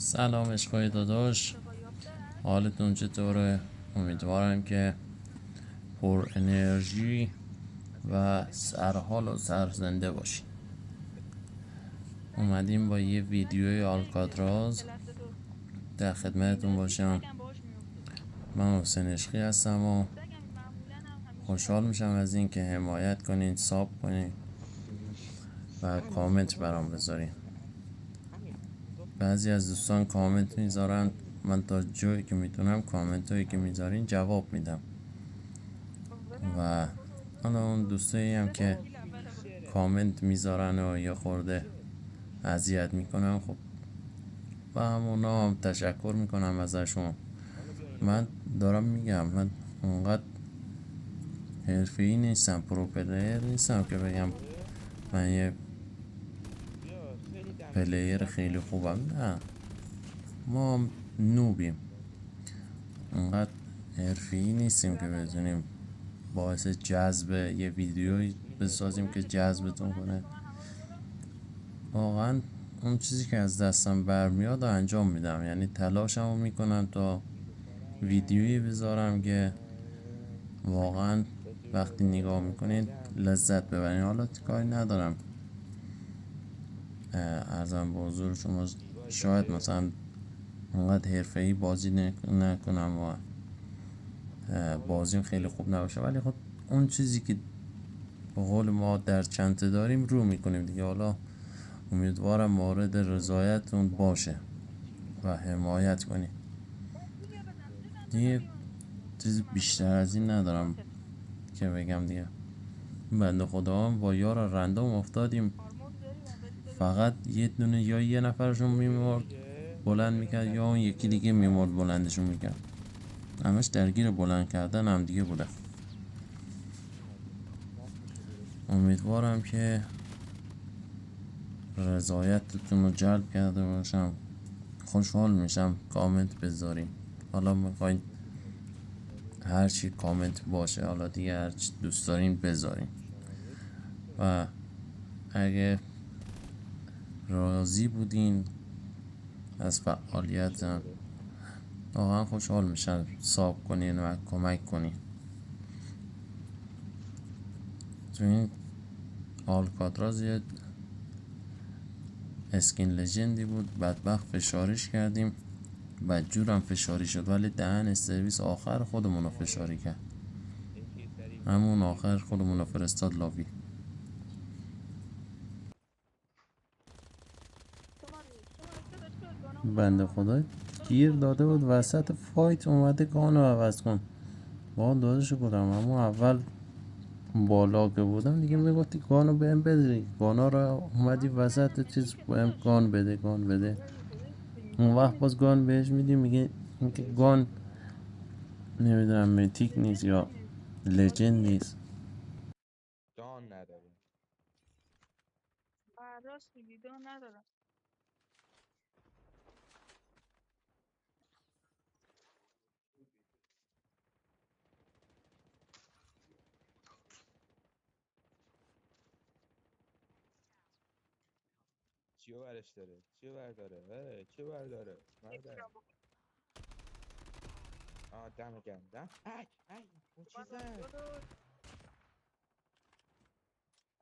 سلام عشقای داداش، حالتون چطوره؟ امیدوارم که پر انرژی و سرحال و سرزنده باشین. اومدیم با یه ویدیوی آلکاتراز در خدمتتون باشم. من حسین عشقی هستم و خوشحال میشم از این که حمایت کنین، ساب کنین و کامنت برام بذارین. بعضی از دوستان کامنت میذارن، من تا جایی که میتونم کامنت هایی که میذارین جواب میدم و حالا اون دوستایی هم که کامنت میذارن و یه خورده اذیت میکنن، خب و همونا هم تشکر میکنم ازشون. من دارم میگم من اونقدر حرفه‌ای نیستم، پروپلیر نیستم که بگم من یه پلیر خیلی خوبم. نه، ما هم نوبیم، اونقدر حرفه‌ای نیستیم که بتونیم باعث جذب یه ویدیویی بسازیم که جذبتون کنه. واقعا اون چیزی که از دستم برمیاد و انجام میدم، یعنی تلاشمو میکنم تا ویدیویی بذارم که واقعا وقتی نگاه میکنید لذت ببرین. حالا کاری ندارم، ارزم به حضور شما شاید مثلا اونقدر حرفه‌ای بازی نکنم و بازیم خیلی خوب نباشه، ولی خب اون چیزی که به قول ما در چنته داریم رو میکنیم دیگه. حالا امیدوارم مورد رضایتتون باشه و حمایت کنید. دیگه چیز بیشتر از این ندارم که بگم دیگه. بنده خدا هم با یار رندوم افتادیم، فقط یه دونه یا یه نفرشون میمرد بلند میکرد یا اون یکی دیگه میمرد بلندشون میکرد. همش درگیر بلند کردن هم دیگه بوده. امیدوارم که رضایتتون رو جلب کرده باشم. خوشحال میشم کامنت بذاریم. حالا میخواین هر چی کامنت باشه، حالا دیگه هر چی دوست دارین بذارین و اگه راضی بودین از فعالیتم واقعا خوشحال میشم ساب کنین و کمک کنین. تو این آلکاتراز یه اسکین لژندی بود، بدبخت فشارش کردیم، بدجورم فشاری شد، ولی دهن سرویس آخر خودمونو فشاری کرد. همون آخر خودمونو فرستاد لاوی. بنده خدا گیر داده بود وسط فایت، اومده گانو عوض کن. با داداشو بودم اما اول بالا که بودم دیگه میگفتی گانو بهم بده، گانا رو اومدی وسط چیز بهم گان بده گان بده. اون وقت باز گان بهش میدی میگه اینکه گان نمیدونم میتیک نیست یا لجند نیست. جان نداره. چیو برش داره؟ چیو برداره؟ چیو برداره؟ مرده. دم گرم دم. ای اون چیزه.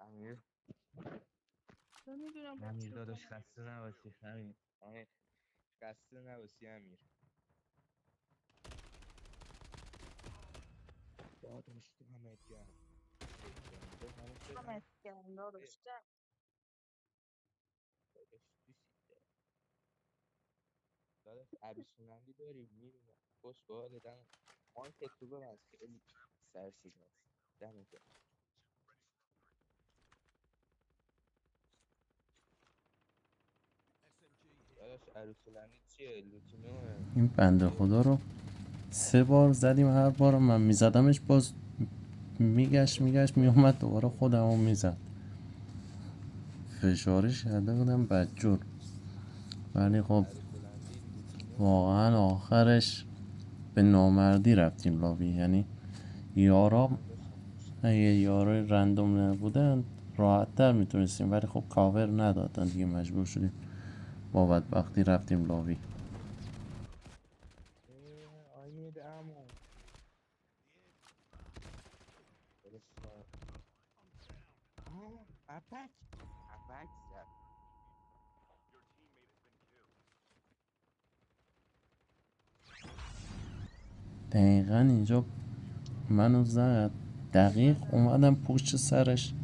امیر امیر داداش خسته نباشی. امیر خسته نباشی امیر. داداش دمت گرم. به همون بدم. داداش دوشیده. داداش عروسونندی داری میبینم. خوش به حال دم. آن که تو به من خیلی سرسیده. دمت گرم. داداش عروسونندی چیه؟ لوتینوه. این بنده خدا رو 3 بار زدیم، هر بار من میزدمش باز میگشت میومد دوباره خودمو میزد. فشارش کرده بودم بدجور، ولی خب عروسونندی لوتینو. واقعا آخرش به نامردی رفتیم لاوی. یعنی یارا من داشتم اگه یارای رندوم نبودن راحت تر میتونستیم، ولی خب کاور ندادن دیگه، مجبور شدیم با بدبختی رفتیم لاوی. آیه دمو برسا اپک اپک زد. دقیقا اینجا منو زد، دقیق اومدم پشت سرش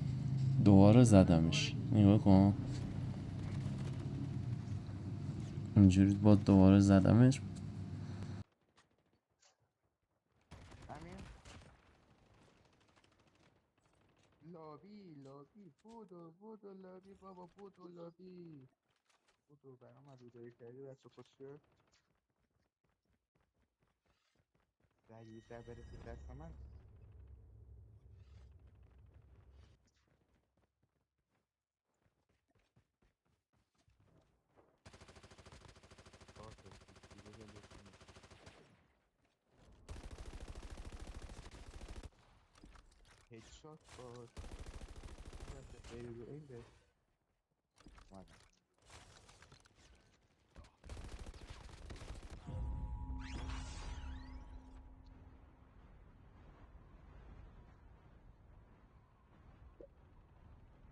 دوباره زدمش. نگاه کن اینجوری با دوباره زدمش. همین لابی بودو لابی بابا بودو لابی بودو برام رو داری کردی دست و کشی در برسی دست من. باشه دیگه جلوشونی هدشات باد باشه بری رو این به مادم.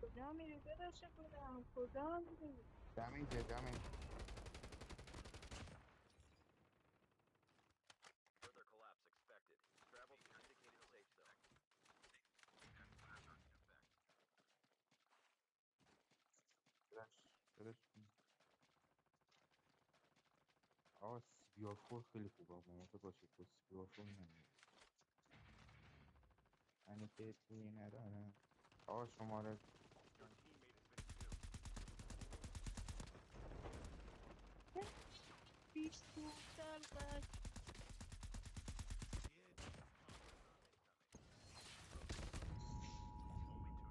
کجا میری داداش گلم؟ کجا میری؟ دمیجه دلش آقا سیبیار خیلی خوبه مواظب باشید با سیبیار فور نمیاد. یعنی که توی نداره. آقا شماره بیست دختر بد.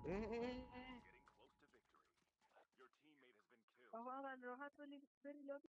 اه. آقا اول راحت بری لابی